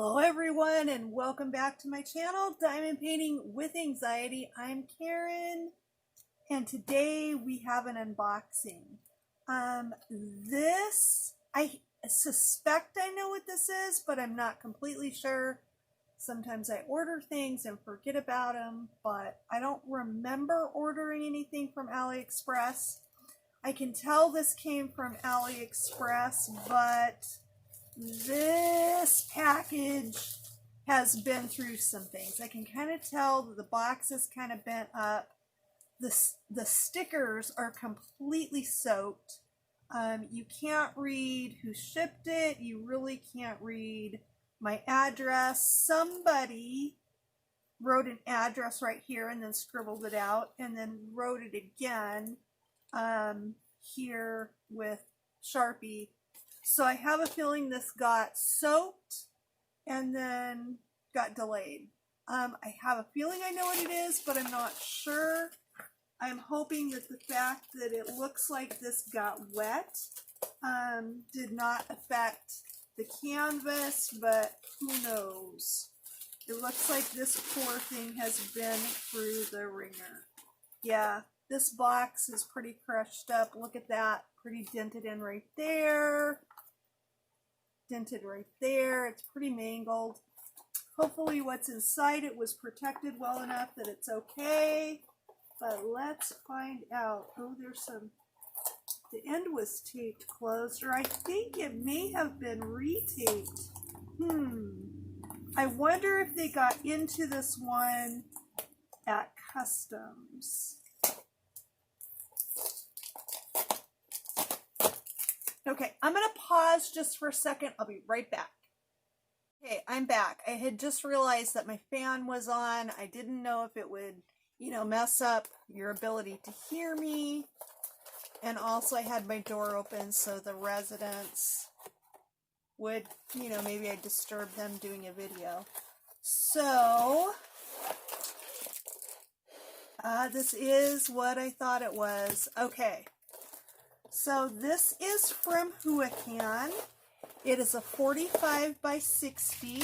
Hello everyone and welcome back to my channel, Diamond Painting with Anxiety. I'm Karen and today we have an unboxing. I suspect I know what this is, but I'm not completely sure. Sometimes I order things and forget about them, but I don't remember ordering anything from AliExpress. I can tell this came from AliExpress, but this package has been through some things. I can kind of tell that the box is kind of bent up. The stickers are completely soaked. You can't read who shipped it. You really can't read my address. Somebody wrote an address right here and then scribbled it out and then wrote it again here with Sharpie. So I have a feeling this got soaked and then got delayed. I have a feeling I know what it is, but I'm not sure. I'm hoping that the fact that it looks like this got wet did not affect the canvas, but who knows. It looks like this poor thing has been through the ringer. Yeah, this box is pretty crushed up. Look at that. Pretty dented in right there. Dented right there. It's pretty mangled. Hopefully what's inside it was protected well enough that it's okay. But let's find out. Oh, there's some, the end was taped closed, or I think it may have been retaped. I wonder if they got into this one at customs. Okay, I'm going to pause just for a second. I'll be right back. Okay, I'm back. I had just realized that my fan was on. I didn't know if it would, mess up your ability to hear me. And also I had my door open so the residents would, maybe I disturbed them doing a video. So, this is what I thought it was. Okay. So this is from Huacan. It is a 45 by 60.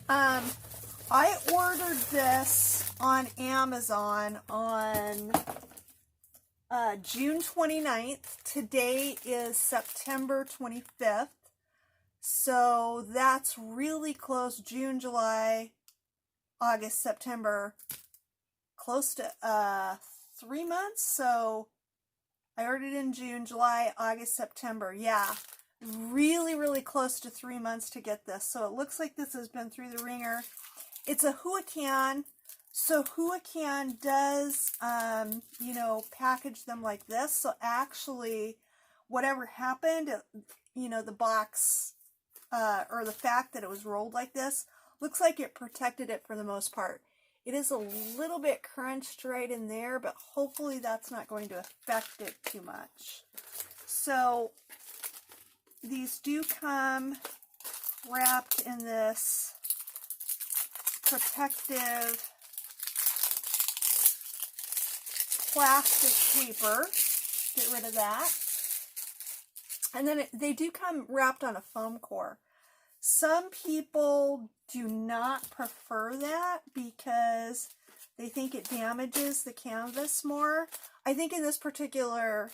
I ordered this on Amazon on June 29th. Today is September 25th. So that's really close. June, July, August, September. Close to 3 months. So I ordered it in June, July, August, September. Yeah, really, really close to 3 months to get this. So it looks like this has been through the ringer. It's a Huacan. So Huacan does, package them like this. So actually, whatever happened, the box, or the fact that it was rolled like this, looks like it protected it for the most part. It is a little bit crunched right in there, but hopefully that's not going to affect it too much. So these do come wrapped in this protective plastic paper. Get rid of that. And then they do come wrapped on a foam core. Some people do not prefer that because they think it damages the canvas more. I think in this particular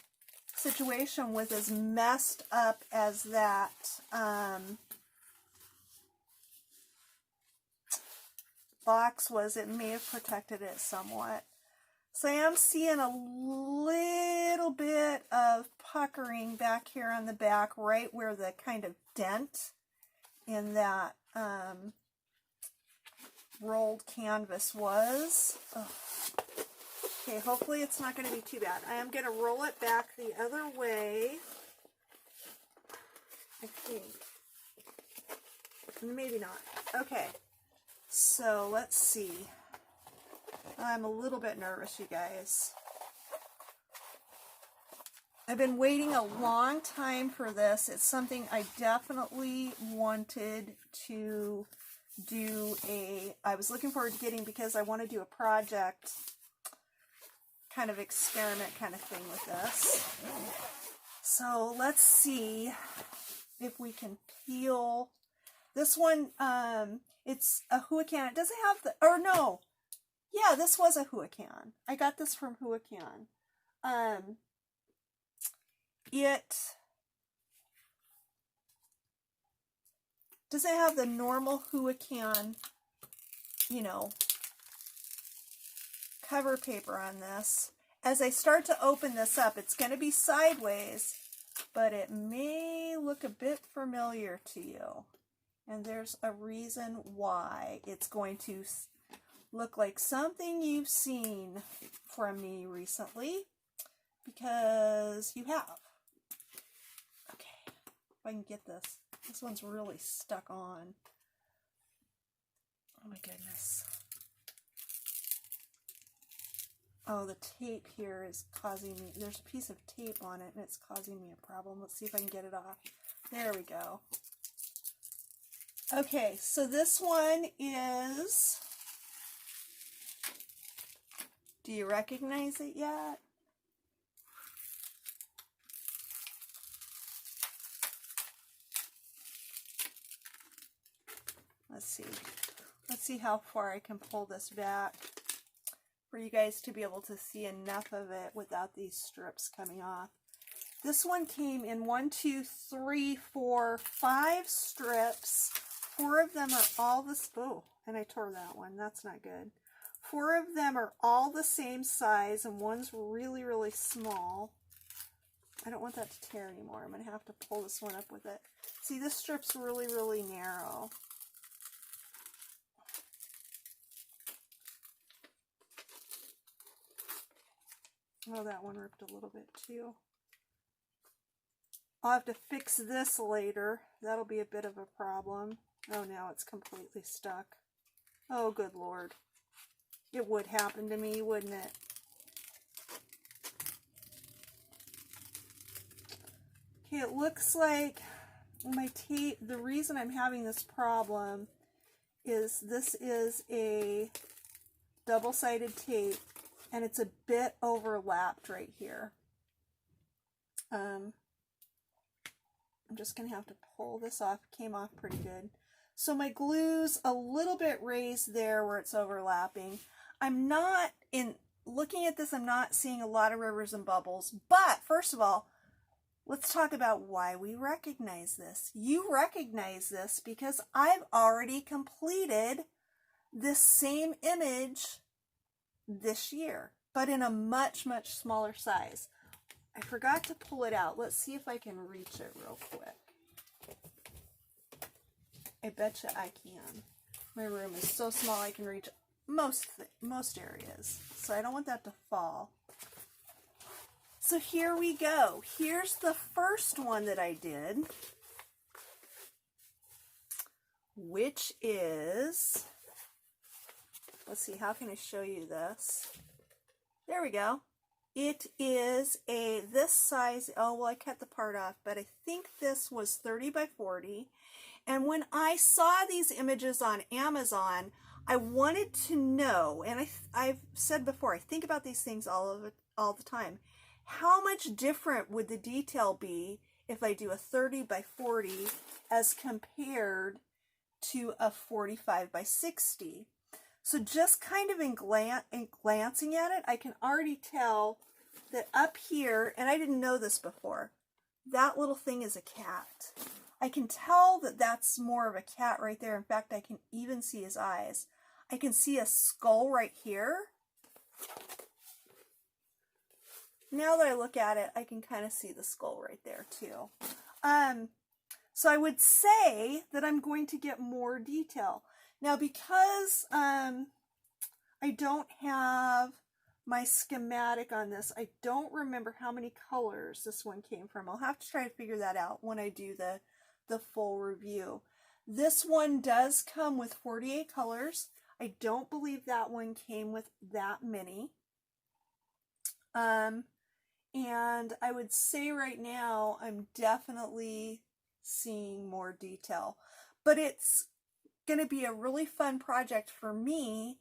situation, with as messed up as that box was, it may have protected it somewhat. So I am seeing a little bit of puckering back here on the back, right where the kind of dent in that rolled canvas was. Ugh. Okay, hopefully it's not going to be too bad. I am going to roll it back the other way, I think. Maybe not. Okay, so let's see. I'm a little bit nervous, you guys. I've been waiting a long time for this. It's something I definitely wanted to do I was looking forward to getting because I want to do a project, kind of experiment kind of thing with this. So let's see if we can peel This one, it's a Huacan. It doesn't have the, or no. Yeah, this was a Huacan. I got this from Huacan. It doesn't have the normal Huacan, you know, cover paper on this. As I start to open this up, it's going to be sideways, but it may look a bit familiar to you. And there's a reason why. It's going to look like something you've seen from me recently, because you have. Okay, if I can get this. This one's really stuck on. Oh my goodness. Oh, the tape here is causing me, there's a piece of tape on it and it's causing me a problem. Let's see if I can get it off. There we go. Okay, so this one is, do you recognize it yet? Let's see. Let's see how far I can pull this back for you guys to be able to see enough of it without these strips coming off. This one came in 5 strips. 4 of them are all this, oh, and I tore that one. That's not good. 4 of them are all the same size, and one's really, really small. I don't want that to tear anymore. I'm going to have to pull this one up with it. See, this strip's really, really narrow. Oh, that one ripped a little bit too. I'll have to fix this later. That'll be a bit of a problem. Oh, now it's completely stuck. Oh, good Lord. It would happen to me, wouldn't it? Okay, it looks like my tape, the reason I'm having this problem is this is a double-sided tape, and it's a bit overlapped right here. I'm just going to have to pull this off. It came off pretty good. So my glue's a little bit raised there where it's overlapping. I'm not, in looking at this, I'm not seeing a lot of rivers and bubbles. But first of all, let's talk about why we recognize this. You recognize this because I've already completed this same image this year, but in a much, much smaller size. I forgot to pull it out. Let's see if I can reach it real quick. I betcha I can. My room is so small I can reach most areas, so I don't want that to fall. So here we go. Here's the first one that I did, which is, let's see, how can I show you this? There we go. It is this size, oh, well, I cut the part off, but I think this was 30 by 40. And when I saw these images on Amazon, I wanted to know, and I've said before, I think about these things all the time. How much different would the detail be if I do a 30 by 40 as compared to a 45 by 60? So just kind of in glancing at it, I can already tell that up here, and I didn't know this before, that little thing is a cat. I can tell that that's more of a cat right there. In fact, I can even see his eyes. I can see a skull right here. Now that I look at it, I can kind of see the skull right there too. So I would say that I'm going to get more detail. Now, because I don't have my schematic on this, I don't remember how many colors this one came from. I'll have to try to figure that out when I do the full review. This one does come with 48 colors. I don't believe that one came with that many. And I would say right now I'm definitely seeing more detail. But it's going to be a really fun project for me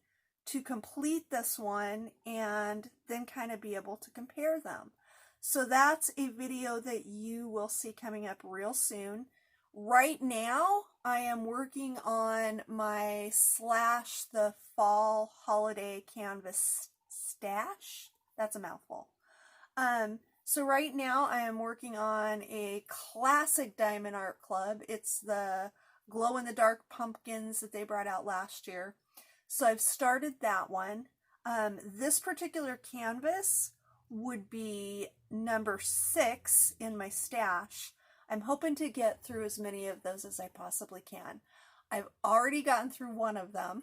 to complete this one and then kind of be able to compare them. So that's a video that you will see coming up real soon. Right now, I am working on my the fall holiday canvas stash. That's a mouthful. So right now I am working on a classic Diamond Art Club. It's the glow in the dark pumpkins that they brought out last year. So I've started that one. This particular canvas would be number 6 in my stash. I'm hoping to get through as many of those as I possibly can. I've already gotten through one of them.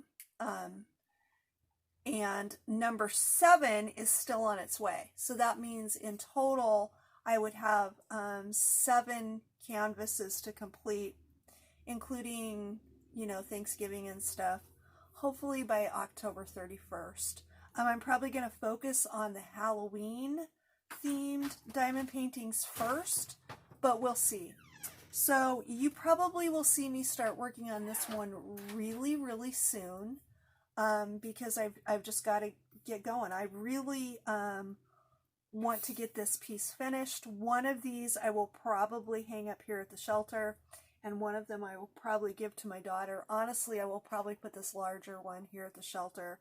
And number 7 is still on its way. So that means in total, I would have 7 canvases to complete, including, you know, Thanksgiving and stuff, hopefully by October 31st. I'm probably going to focus on the Halloween themed diamond paintings first, but we'll see. So you probably will see me start working on this one really, really soon. Because I've just got to get going. I really want to get this piece finished. One of these I will probably hang up here at the shelter, and one of them I will probably give to my daughter. Honestly, I will probably put this larger one here at the shelter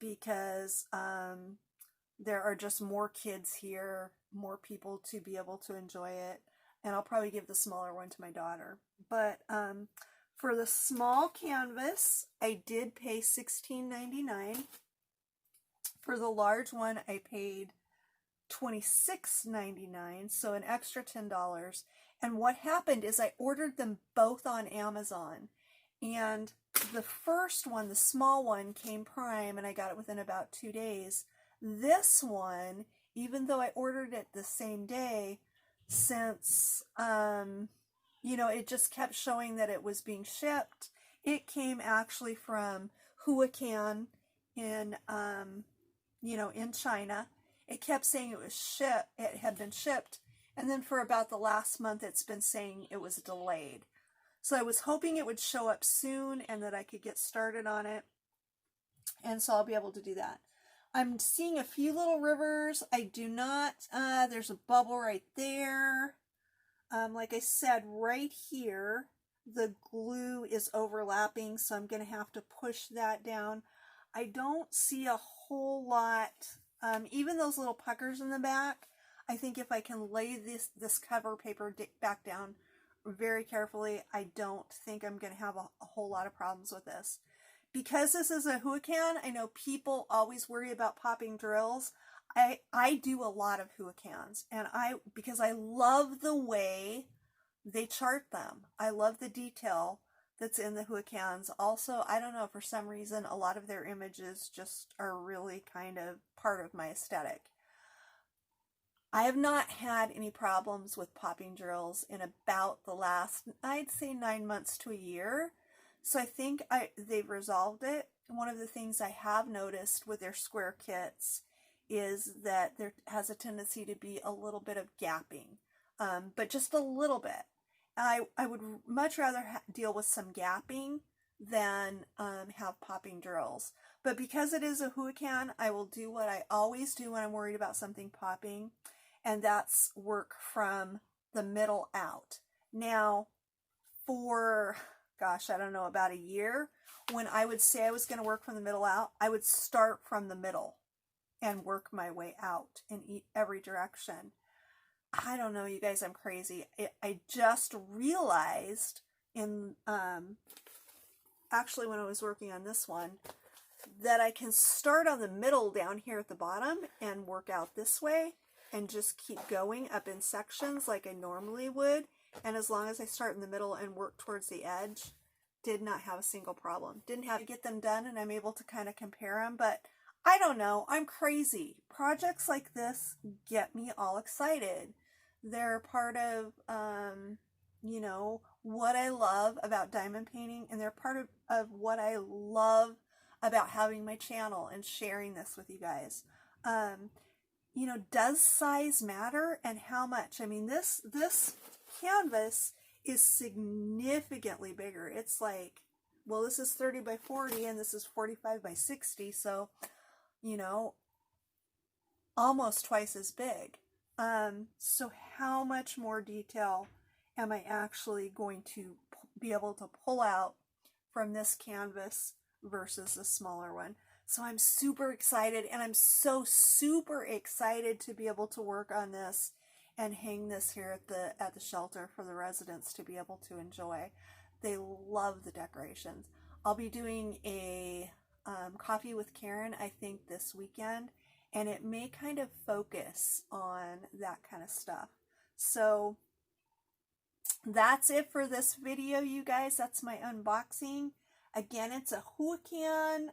because there are just more kids here, more people to be able to enjoy it, and I'll probably give the smaller one to my daughter. But for the small canvas, I did pay $16.99. For the large one, I paid $26.99, so an extra $10. And what happened is I ordered them both on Amazon. And the first one, the small one, came prime, and I got it within about 2 days. This one, even though I ordered it the same day, since you know, it just kept showing that it was being shipped. It came actually from Huacan in, you know, in China. It kept saying it was shipped. It had been shipped. And then for about the last month, it's been saying it was delayed. So I was hoping it would show up soon and that I could get started on it. And so I'll be able to do that. I'm seeing a few little rivers. I do not, there's a bubble right there. Like I said, right here, the glue is overlapping, so I'm going to have to push that down. I don't see a whole lot, even those little puckers in the back. I think if I can lay this cover paper back down very carefully, I don't think I'm going to have a whole lot of problems with this. Because this is a Huacan, I know people always worry about popping drills. I do a lot of Huacans, and because I love the way they chart them. I love the detail that's in the Huacans. Also, I don't know, for some reason, a lot of their images just are really kind of part of my aesthetic. I have not had any problems with popping drills in about the last, I'd say 9 months to a year. So I think they've resolved it. One of the things I have noticed with their square kits is that there has a tendency to be a little bit of gapping, but just a little bit. I would much rather deal with some gapping than have popping drills. But because it is a Huacan, I will do what I always do when I'm worried about something popping, and that's work from the middle out. Now, for, gosh, I don't know, about a year, when I would say I was going to work from the middle out, I would start from the middle and work my way out in every direction. I don't know, you guys, I'm crazy. I just realized actually when I was working on this one, that I can start on the middle down here at the bottom and work out this way and just keep going up in sections like I normally would. And as long as I start in the middle and work towards the edge, did not have a single problem. Didn't have to get them done, and I'm able to kind of compare them, but I don't know, I'm crazy. Projects like this get me all excited. They're part of, you know, what I love about diamond painting, and they're part of what I love about having my channel and sharing this with you guys. You know, does size matter, and how much? I mean, this canvas is significantly bigger. It's like, well, this is 30 by 40 and this is 45 by 60, so, you know, almost twice as big. So how much more detail am I actually going to be able to pull out from this canvas versus the smaller one. So I'm super excited, and I'm so super excited to be able to work on this and hang this here at the shelter for the residents to be able to enjoy. They love the decorations. I'll be doing a coffee with Karen, I think, this weekend, and it may kind of focus on that kind of stuff. So that's it for this video, you guys. That's my unboxing. Again, it's a Huacan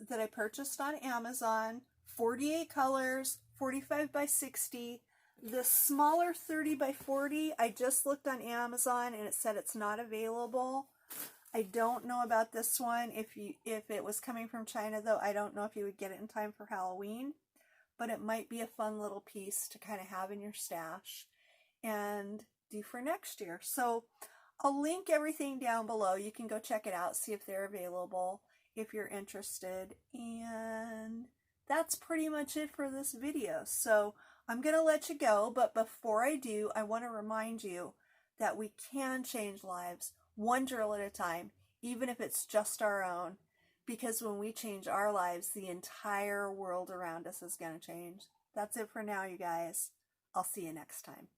that I purchased on Amazon. 48 colors, 45 by 60. The smaller 30 by 40, I just looked on Amazon and it said it's not available. I don't know about this one. If it was coming from China, though, I don't know if you would get it in time for Halloween. But it might be a fun little piece to kind of have in your stash and do for next year. So I'll link everything down below. You can go check it out, see if they're available if you're interested. And that's pretty much it for this video. So I'm going to let you go, but before I do, I want to remind you that we can change lives one drill at a time, even if it's just our own, because when we change our lives, the entire world around us is going to change. That's it for now, you guys. I'll see you next time.